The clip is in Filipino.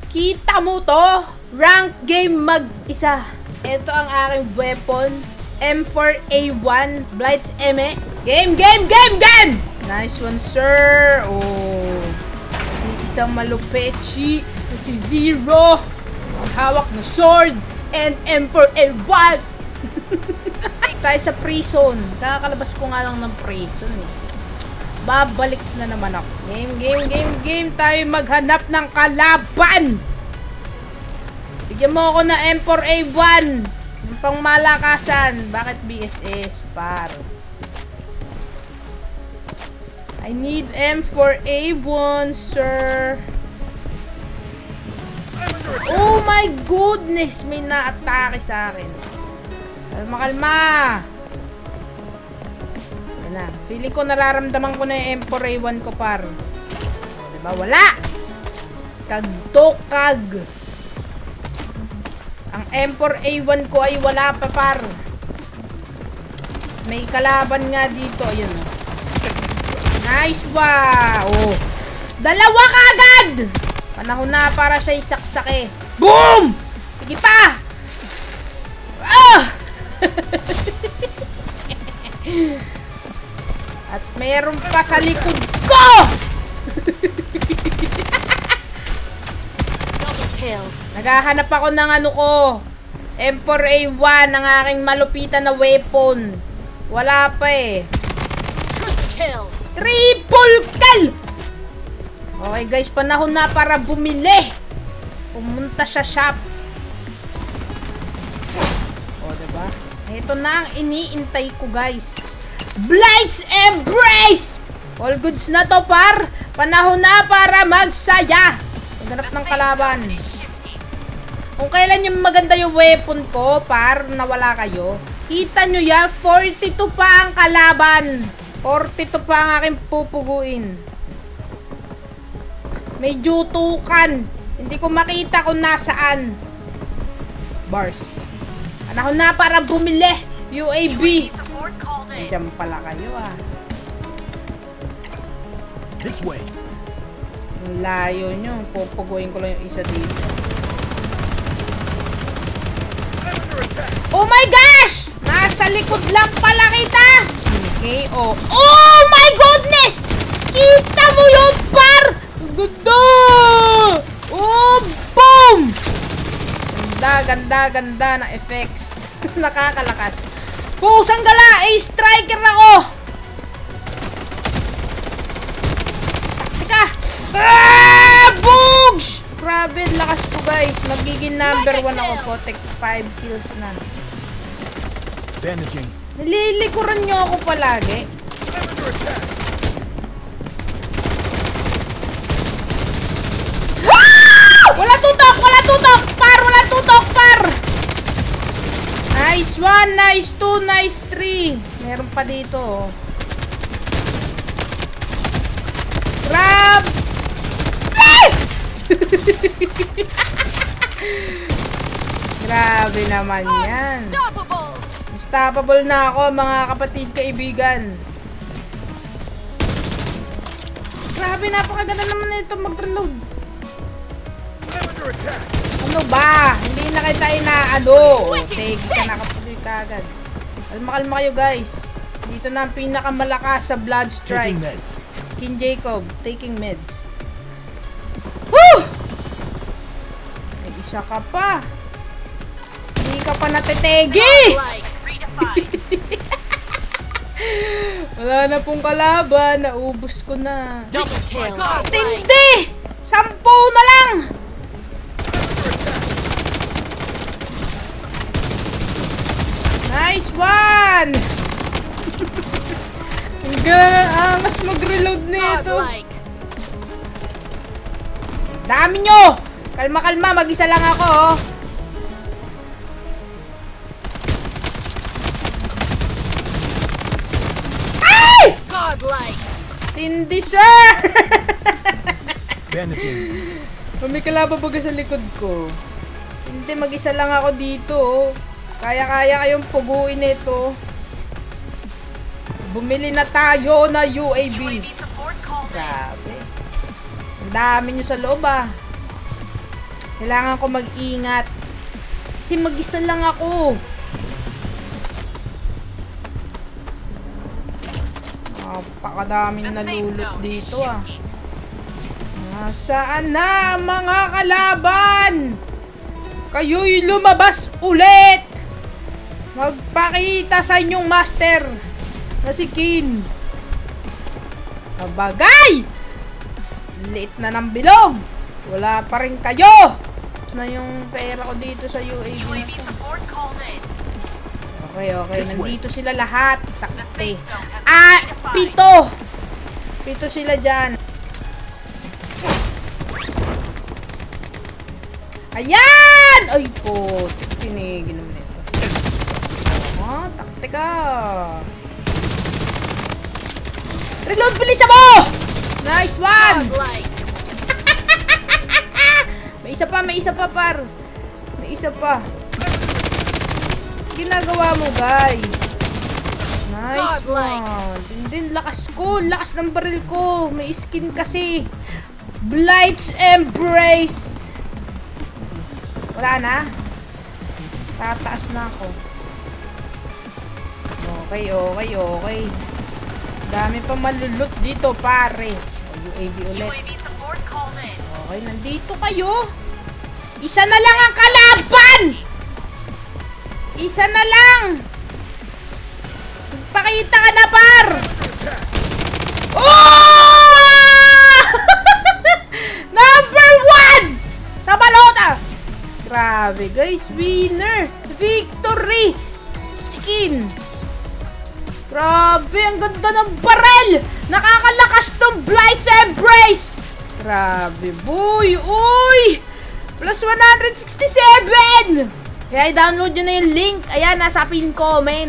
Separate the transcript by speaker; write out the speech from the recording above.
Speaker 1: Kita mo to? Rank game mag-isa. Ito ang aking weapon. M4A1. Blights Eme. Game! Nice one, sir. Oh. Isang malupetsi na si Zero. Ang hawak na sword. And M4A1. Tayo sa prison. Kakalabas ko nga lang ng prison eh. Babalik na naman ako. Game. Tayo maghanap ng kalaban. Bigyan mo ako na M4A1. Yung pang malakasan. Bakit BSS, par? I need M4A1, sir. Oh my goodness! May na-atake sa akin. Kalma. Yan na. Feeling ko nararamdaman ko na yung M4A1 ko, par. Diba? Wala! Kagtokag. Ang M4A1 ko ay wala pa, par. May kalaban nga dito. Ayun. Nice ba? Oh. Dalawa kaagad! Panahon na para siya isaksake. Boom! Sige pa! Ah! At mayroon pa sa likod ko! Naghahanap ako ng ano ko. M4A1 ang aking malupitan na weapon. Wala pa eh. Triple kill! Okay guys, panahon na para bumili. Pumunta sa shop. O, diba? Ito na ang iniintay ko guys. Blights Embrace! All goods na to, par. Panahon na para magsaya. Maghanap ng kalaban. Kung kailan yung maganda yung weapon ko, par, nawala kayo. Kita nyo yan, 42 pa ang kalaban. 42 pa ang aking pupuguin. May jutukan. Hindi ko makita kung nasaan. Bars. Panahon na para bumili. UAV. Diyan pala kayo ah.
Speaker 2: This way.
Speaker 1: Ang layo nyo. Pupuguin ko lang yung isa dito. Oh my gosh! Nasa likod lang pala kita. Okay, oh. Oh my goodness! Kita mo yung par! Ganda! Oh, boom! Ganda na effects. Nakakalakas. Pusang gala! Striker ako! Teka! Ah! Boogs! Grabe, lakas ko guys. Magiging number 1 ako po. Take 5 kills na.
Speaker 2: Bandaging.
Speaker 1: Nililikuran nyo ako palagi. Wala tutok! Par! Nice 1, nice 2, nice 3. Meron pa dito. Oh. Grab! Grabe naman yan. Unstoppable na ako, mga kapatid, kaibigan. Grabe, napakaganda naman na ito mag-reload. Ano ba? Hindi na kita inaano. Okay, kita nakapagod ka agad. Kalma kayo guys. Dito na ang pinakamalakas sa Bloodstrike. Skin Jacob, taking meds. Woo! May isa ka pa. Hindi ka pa natetegi. Wala na pong kalaban. Naubos ko na. Tindi! 10 na lang! Nice one! Ang angas mag-reload nito. Dami nyo! Kalma, mag-isa lang ako, oh. Ay! Tindi, sir! May kalaban baga sa likod ko. Hindi, mag-isa lang ako dito, oh. Kaya kayong puguin ito. Bumili na tayo na UAV. Grabe. Ang dami nyo sa loob ah. Kailangan ko mag-ingat. Kasi mag-isa lang ako. Napakadaming nalulot dito ah. Nasaan na mga kalaban? Kayo'y lumabas ulit. Magpakita sa inyong master na si Kin. Kabagay! Liit na ng bilog. Wala pa rin kayo. Na yung pera ko dito sa UAV na to. Okay. Nandito sila lahat. Takte. Pito. Pito sila dyan. Ayan! Ay po. Tinigil naman ito. Takte ka. Reload, bilisan mo! Nice one! May isa pa par. May isa pa. Ginagawa mo guys. Nice one. Din lakas ko. Lakas ng baril ko. May skin kasi. Blight's Embrace. Wala na. Tataas na ako. Okay. Dami pa malulot dito pare. UAV ulit. Okay, nandito kayo. Isa na lang ang kalaban. Isa na lang. Pakita ka na par. Oh! Number 1 sa balota. Grabe guys, winner. Victory. Chicken. Grabe, ang ganda ng barel. Nakakalakas tong Blight's Embrace. Grabe, boy. Uy! Plus 167! Kaya i-download nyo na yung link. Ayan, nasa pin comment.